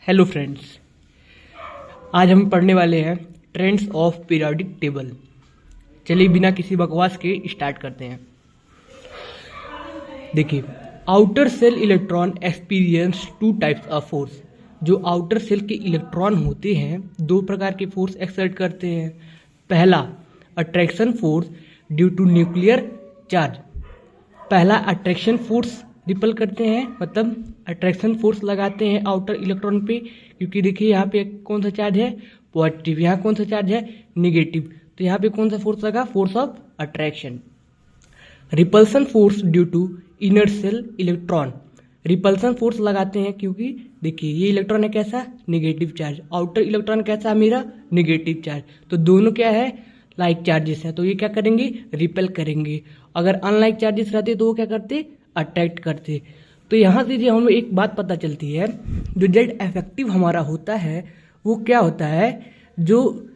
Hello friends, आज हम पढ़ने वाले हैं ट्रेंड्स ऑफ पीरियोडिक टेबल। चलिए बिना किसी बकवास के स्टार्ट करते हैं। देखिए, outer cell electron experience two types of force. जो आउटर सेल के इलेक्ट्रॉन होते हैं दो प्रकार के फोर्स एक्सर्ट करते हैं। पहला attraction force due to nuclear charge. पहला अट्रैक्शन फोर्स रिपल करते हैं, मतलब अट्रैक्शन फोर्स लगाते हैं आउटर इलेक्ट्रॉन पे, क्योंकि देखिए यहाँ पे कौन सा चार्ज है, पॉजिटिव। यहाँ कौन सा चार्ज है, नेगेटिव। तो यहाँ पे कौन सा फोर्स लगा, force of attraction. Repulsion force due to inner shell electron. Repulsion force लगाते हैं क्योंकि देखिए ये इलेक्ट्रॉन है कैसा, नेगेटिव चार्ज। आउटर इलेक्ट्रॉन कैसा मेरा, नेगेटिव चार्ज। तो दोनों क्या है, लाइक चार्जेस हैं, तो ये क्या करेंगे, रिपेल करेंगे। अगर अनलाइक चार्जेस रहते तो वो क्या करते, अट्रैक्ट करते। तो यहाँ से जो हमें एक बात पता चलती है, जो जेड इफेक्टिव हमारा होता है वो क्या होता है, जो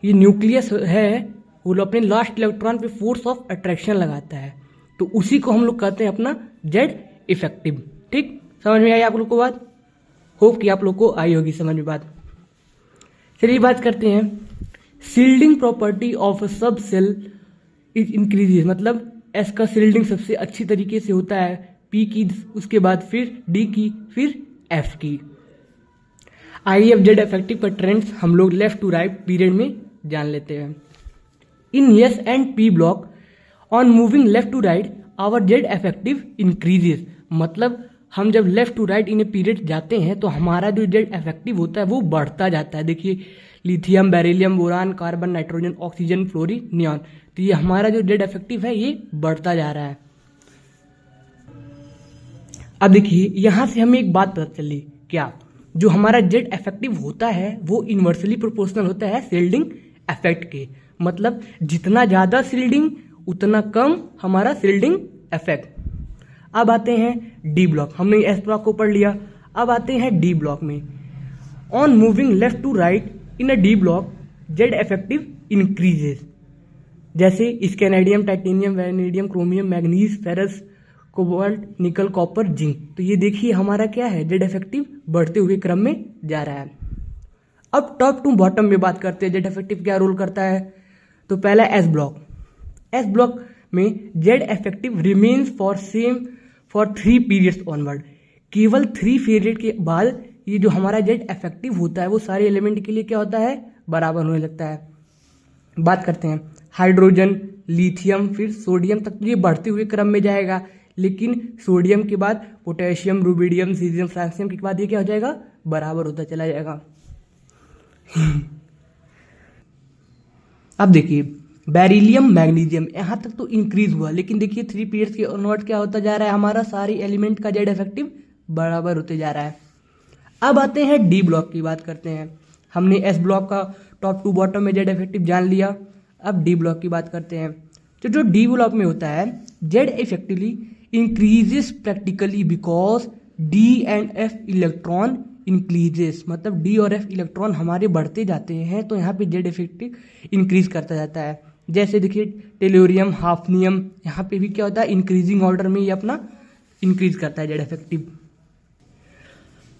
ये न्यूक्लियस है वो अपने लास्ट इलेक्ट्रॉन पे फोर्स ऑफ अट्रैक्शन लगाता है, तो उसी को हम लोग कहते हैं अपना जेड इफेक्टिव। ठीक, समझ में आई आप लोग को बात? होप कि आप लोग को आई होगी समझ में बात। चलिए बात करते हैं, शील्डिंग प्रॉपर्टी ऑफ सब सेल इज इंक्रीजेज। मतलब एस का शील्डिंग सबसे अच्छी तरीके से होता है, पी की, उसके बाद फिर डी की, फिर एफ की। आइए अब जेड इफेक्टिव का ट्रेंड्स हम लोग लेफ्ट टू राइट पीरियड में जान लेते हैं। In S and P block on moving left to right our Z effective increases. मतलब हम जब left to right in a period जाते हैं तो हमारा जो जेड इफेक्टिव होता है वो बढ़ता जाता है। देखिए lithium, beryllium, boron, carbon, nitrogen, oxygen, fluorine, neon, तो ये हमारा जो जेड इफेक्टिव है ये बढ़ता जा रहा है। अब देखिए यहां से हमें एक बात पता चली, क्या जो हमारा जेड इफेक्टिव होता है वो इन्वर्सली प्रोपोर्शनल होता है शील्डिंग इफेक्ट के। मतलब जितना ज्यादा शील्डिंग उतना कम हमारा शील्डिंग इफेक्ट। अब आते हैं डी ब्लॉक, हमने एस ब्लॉक को पढ़ लिया, अब आते हैं डी ब्लॉक में। On moving left to right in a D block Z effective increases. जैसे scandium, titanium, vanadium, chromium, manganese, ferrous, cobalt, nickel, copper, zinc. तो ये देखिए हमारा क्या है, जेड इफेक्टिव बढ़ते हुए क्रम में जा रहा है। अब टॉप टू बॉटम में बात करते हैं जेड इफेक्टिव क्या रोल करता है। तो पहला एस ब्लॉक। एस ब्लॉक में Z effective remains for same for 3 periods onward. केवल 3 पीरियड के बाद ये जो हमारा जेड इफेक्टिव होता है वो सारे एलिमेंट के लिए क्या होता है, बराबर होने लगता है। बात करते हैं हाइड्रोजन, लिथियम, फिर सोडियम तक तो ये बढ़ते हुए क्रम में जाएगा, लेकिन सोडियम के बाद पोटेशियम, रुबिडियम, सीजियम, फ्रांसियम के बाद ये क्या हो जाएगा, बराबर होता चला जाएगा। अब देखिए बेरिलियम, मैग्नीशियम यहाँ तक तो इंक्रीज हुआ, लेकिन देखिए 3 पीरियड्स के ऑनवर्ड क्या होता जा रहा है, हमारा सारी एलिमेंट का जेड इफेक्टिव बराबर होते जा रहा है। अब आते हैं डी ब्लॉक की बात करते हैं। हमने एस ब्लॉक का टॉप टू बॉटम में जेड इफेक्टिव जान लिया, अब डी ब्लॉक की बात करते हैं। तो जो डी ब्लॉक में होता है Z effectively increases practically because D and F electron increases. मतलब डी और एफ इलेक्ट्रॉन हमारे बढ़ते जाते हैं तो यहाँ पे जेड इफेक्टिव इंक्रीज करता जाता है। जैसे देखिए टेलोरियम, हाफनियम, यहाँ पे भी क्या होता है, इंक्रीजिंग ऑर्डर में ये अपना इंक्रीज करता है जेड इफेक्टिव।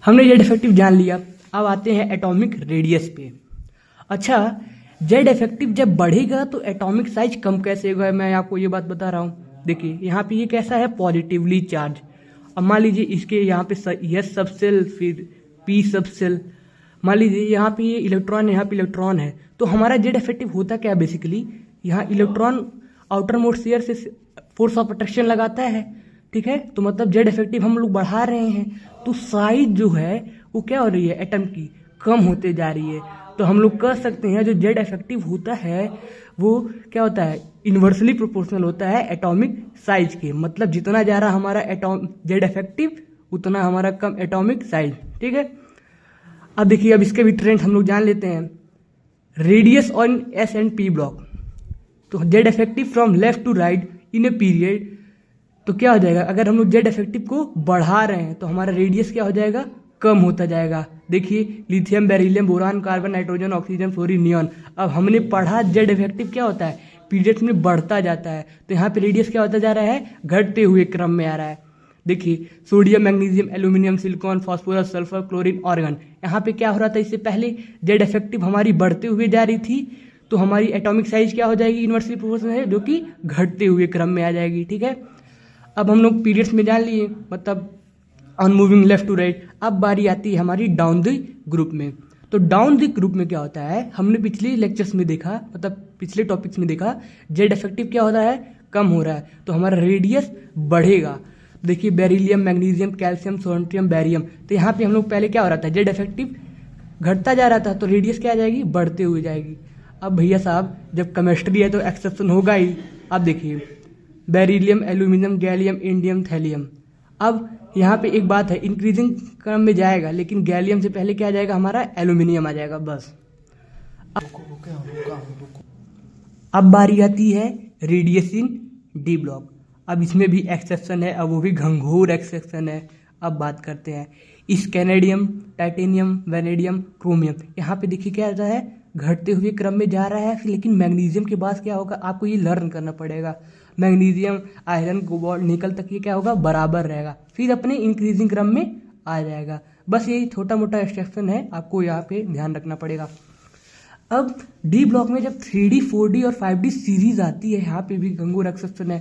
हमने जेड इफेक्टिव जान लिया, अब आते हैं एटॉमिक रेडियस पे। अच्छा, जेड इफेक्टिव जब बढ़ेगा तो एटॉमिक साइज कम कैसे होगा, मैं आपको ये बात बता रहा हूँ। देखिए यहाँ पे ये कैसा है, पॉजिटिवली चार्ज। अब मान लीजिए इसके यहाँ पे एस सब सेल, फिर पी सब सेल, मान लीजिए यहाँ पे ये इलेक्ट्रॉन, यहाँ पे इलेक्ट्रॉन है, तो हमारा जेड इफेक्टिव होता क्या बेसिकली, यहाँ इलेक्ट्रॉन आउटर मोस्ट शेयर से फोर्स ऑफ अट्रैक्शन लगाता है, ठीक है, तो मतलब जेड इफेक्टिव हम लोग बढ़ा रहे हैं, तो साइज जो है वो क्या हो रही है, एटम की कम होते जा रही है। तो हम लोग कह सकते हैं जो जेड इफेक्टिव होता है वो क्या होता है, इन्वर्सली प्रोपोर्शनल होता है एटॉमिक साइज के। मतलब जितना ज़्यादा हमारा जेड इफेक्टिव उतना हमारा कम एटॉमिक साइज, ठीक है। अब देखिए अब इसके भी ट्रेंड हम लोग जान लेते हैं। Radius on S and P block, तो Z effective from left to right in a period, तो क्या हो जाएगा, अगर हम लोग जेड इफेक्टिव को बढ़ा रहे हैं तो हमारा रेडियस क्या हो जाएगा, कम होता जाएगा। देखिए lithium, beryllium, boron, carbon, nitrogen, oxygen, fluorine, neon. अब हमने पढ़ा जेड इफेक्टिव क्या होता है, पीरियड्स में बढ़ता जाता है, तो यहाँ पे रेडियस क्या होता जा रहा है, घटते हुए क्रम में आ रहा है। देखिए sodium, magnesium, aluminium, silicon, phosphorus, sulphur, chlorine, organ. यहाँ पे क्या हो रहा था, इससे पहले जेड इफेक्टिव हमारी बढ़ते हुए जा रही थी, तो हमारी एटॉमिक साइज क्या हो जाएगी, इन्वर्सली प्रोपोर्शनल है, जो कि घटते हुए क्रम में आ जाएगी। ठीक है, अब हम लोग पीरियड्स में जान लिए, मतलब on moving left to right. अब बारी आती है हमारी डाउन द ग्रुप में। तो डाउन द ग्रुप में क्या होता है, हमने पिछले लेक्चर्स में देखा, मतलब पिछले टॉपिक्स में देखा, जेड इफेक्टिव क्या होता है, कम हो रहा है, तो हमारा रेडियस बढ़ेगा। देखिए beryllium, magnesium, calcium, strontium, barium, तो यहाँ पे हम लोग पहले क्या हो रहा था, जेड इफेक्टिव घटता जा रहा था, तो रेडियस क्या आ जाएगी, बढ़ते हुए जाएगी। अब भैया साहब जब केमिस्ट्री है तो एक्सेप्शन होगा ही। अब देखिए beryllium, aluminium, gallium, indium, thallium. अब यहाँ पे एक बात है, इंक्रीजिंग क्रम में जाएगा, लेकिन गैलियम से पहले क्या आ जाएगा, हमारा एल्यूमिनियम आ जाएगा बस। अब बारी आती है रेडियस इन डी ब्लॉक। अब इसमें भी एक्सेप्शन है, अब वो भी घंघोर एक्सेप्शन है। अब बात करते हैं स्कैनेडियम, टाइटेनियम, वेनेडियम, क्रोमियम। यहाँ पे देखिए क्या रहता है, घटते हुए क्रम में जा रहा है, लेकिन मैग्नीशियम के बाद क्या होगा, आपको ये लर्न करना पड़ेगा। मैग्नीशियम, आयरन, कोबाल्ट, निकल तक ये क्या होगा, बराबर रहेगा, फिर अपने इंक्रीजिंग क्रम में आ जाएगा। बस यही छोटा मोटा एक्सेप्शन है, आपको यहाँ पे ध्यान रखना पड़ेगा। अब डी ब्लॉक में जब 3D, 4D और 5D सीरीज आती है, यहाँ पे भी घंघोर एक्सेप्शन है।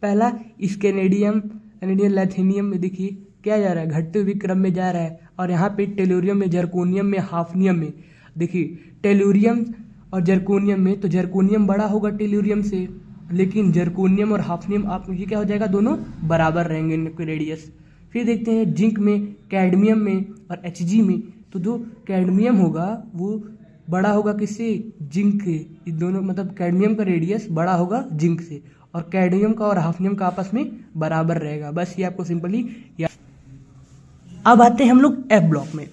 पहला स्कैनेडियम, लैथिनियम में देखिए क्या जा रहा है, घटते हुए क्रम में जा रहा है। और यहाँ पे टेलोरियम में, जर्कोनियम में, हाफनियम में, देखिए टेलोरियम और जर्कोनियम में, तो जर्कोनियम बड़ा होगा टेलोरियम से, लेकिन जर्कोनियम और हाफनियम आप ये क्या हो जाएगा, दोनों बराबर रहेंगे इनके रेडियस। फिर देखते हैं जिंक में, कैडमियम में और Hg में, तो जो कैडमियम होगा वो बड़ा होगा किससे, जिंक के। ये दोनों मतलब कैडमियम का रेडियस बड़ा होगा जिंक से, और कैडमियम का और हाफनियम का आपस में बराबर रहेगा। बस ये आपको सिंपली याद। अब आते हैं हम लोग एफ ब्लॉक में।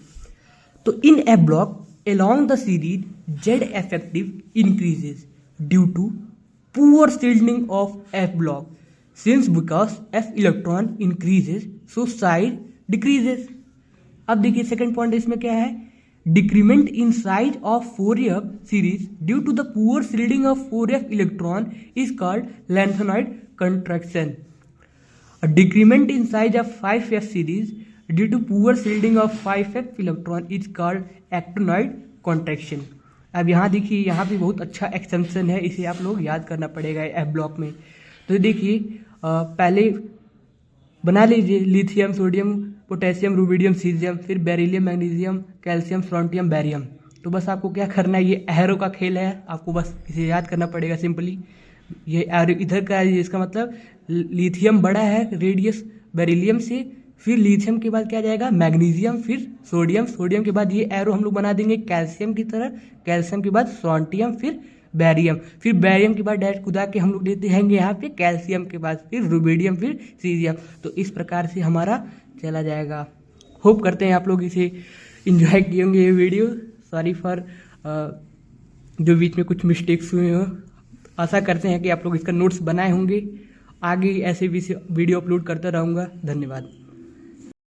तो in F block along the series Z effective increases due to poor shielding of F block, since because F electron increases so side decreases। अब देखिए सेकंड पॉइंट इसमें क्या है, decrement in size of 4F series due to the poor shielding of 4F electron is called lanthanide contraction। A decrement in size of 5F series due to poor shielding of 5F electron is called actinide contraction। अब यहाँ देखिए, यहाँ पे बहुत अच्छा extension है, इसे आप लोग याद करना पड़ेगा एफ ब्लॉक में। तो देखिए पहले बना लीजिए lithium, sodium, potassium, rubidium, caesium, फिर beryllium, magnesium, calcium, strontium, barium. तो बस आपको क्या करना है, ये एरो का खेल है, आपको बस इसे याद करना पड़ेगा सिंपली। ये एरो इधर का है, इसका मतलब लिथियम बड़ा है रेडियस बेरिलियम से, फिर लिथियम के बाद क्या जाएगा, मैग्नीशियम, फिर सोडियम, सोडियम के बाद ये एरो हम लोग बना देंगे कैल्शियम की तरह, कैल्शियम के बाद स्ट्रोंटियम, फिर बैरियम, फिर बैरियम के बाद डायरेक्ट कुदा के हम लोग देते हैंगे यहाँ पे कैल्शियम के बाद, फिर रुबिडियम, फिर सीजियम। तो इस प्रकार से हमारा चला जाएगा। होप करते हैं आप लोग इसे इंजॉय किए होंगे ये वीडियो। सॉरी फॉर जो बीच में कुछ मिस्टेक्स हुए हो। आशा करते हैं कि आप लोग इसका नोट्स बनाए होंगे। आगे ऐसे भी वीडियो अपलोड करता रहूँगा। धन्यवाद।